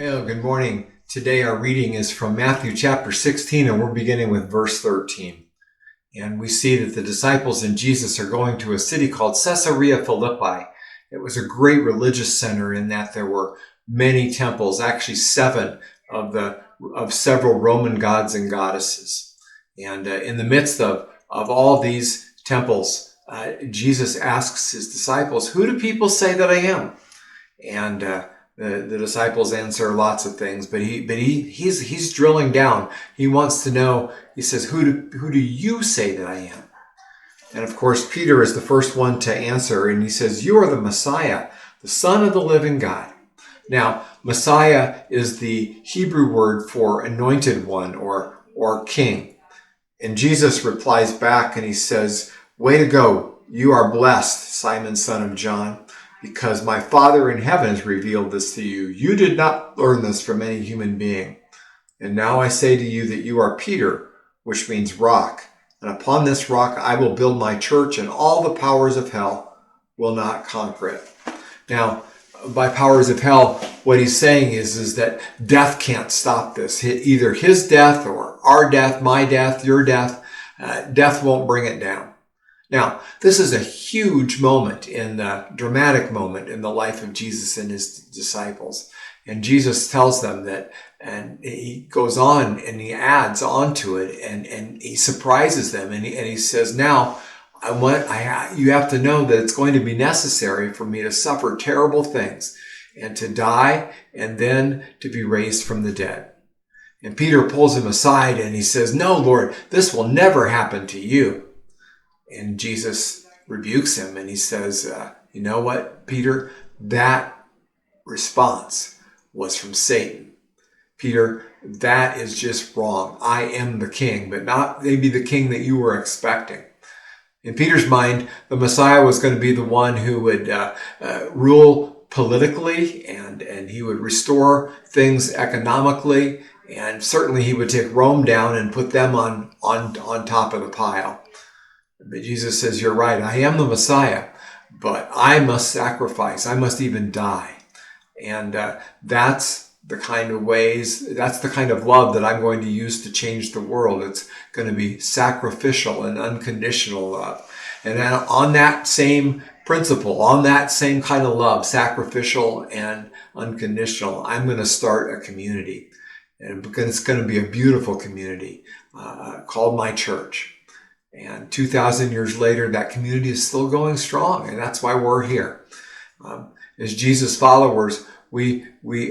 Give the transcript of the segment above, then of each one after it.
Well, good morning. Today our reading is from Matthew chapter 16, and we're beginning with verse 13. And we see that the disciples and Jesus are going to a city called Caesarea Philippi. It was a great religious center in that there were many temples, actually 7 of several Roman gods and goddesses. And in the midst of all these temples, Jesus asks his disciples, "Who do people say that I am?" And the disciples answer lots of things, but he's drilling down. He wants to know. He says, "Who do you say that I am?" And of course, Peter is the first one to answer, and he says, "You are the Messiah, the Son of the living God." Now, Messiah is the Hebrew word for anointed one or king. And Jesus replies back and he says, "Way to go. You are blessed, Simon, son of John, because my Father in heaven has revealed this to you. You did not learn this from any human being. And now I say to you that you are Peter, which means rock. And upon this rock I will build my church, and all the powers of hell will not conquer it." Now, by powers of hell, what he's saying is that death can't stop this. Either his death or our death, my death, your death, death won't bring it down. Now, this is a huge moment, dramatic moment in the life of Jesus and his disciples. And Jesus tells them that, and he goes on and he adds on to it, and he surprises them, and he says, "Now, you have to know that it's going to be necessary for me to suffer terrible things and to die and then to be raised from the dead." And Peter pulls him aside and he says, "No, Lord, this will never happen to you." And Jesus rebukes him and he says, "You know what, Peter? That response was from Satan. Peter, that is just wrong. I am the king, but not maybe the king that you were expecting." In Peter's mind, the Messiah was going to be the one who would rule politically, and he would restore things economically, and certainly he would take Rome down and put them on top of the pile. But Jesus says, "You're right. I am the Messiah, but I must sacrifice. I must even die." And that's the kind of love that I'm going to use to change the world. It's going to be sacrificial and unconditional love. And on that same principle, on that same kind of love, sacrificial and unconditional, I'm going to start a community. And it's going to be a beautiful community called my church. And 2,000 years later, that community is still going strong. And that's why we're here. As Jesus followers, we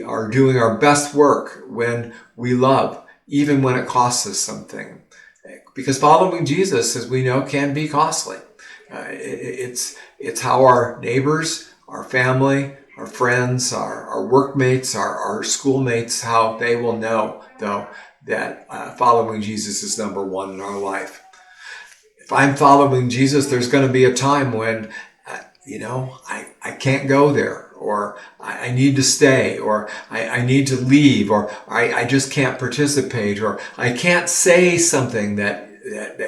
are doing our best work when we love, even when it costs us something. Because following Jesus, as we know, can be costly. It's how our neighbors, our family, our friends, our workmates, our schoolmates, how they will know, though, that following Jesus is number one in our life. If I'm following Jesus, there's going to be a time when, I can't go there, or I need to stay, or I need to leave, or I just can't participate, or I can't say something that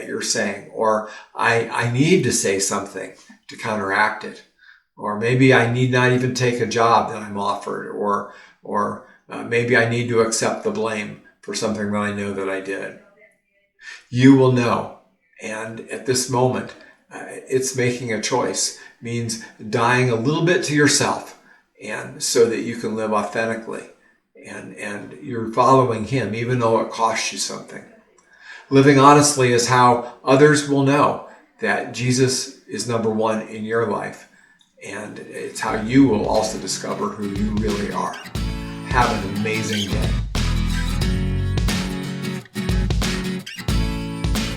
you're saying, or I need to say something to counteract it, or maybe I need not even take a job that I'm offered, or maybe I need to accept the blame for something that I know that I did. You will know. And at this moment, it's making a choice, means dying a little bit to yourself, and so that you can live authentically, and you're following him, even though it costs you something. Living honestly is how others will know that Jesus is number one in your life, and it's how you will also discover who you really are. Have an amazing day.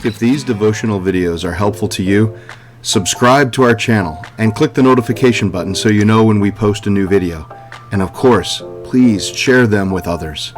If these devotional videos are helpful to you, subscribe to our channel and click the notification button so you know when we post a new video. And of course, please share them with others.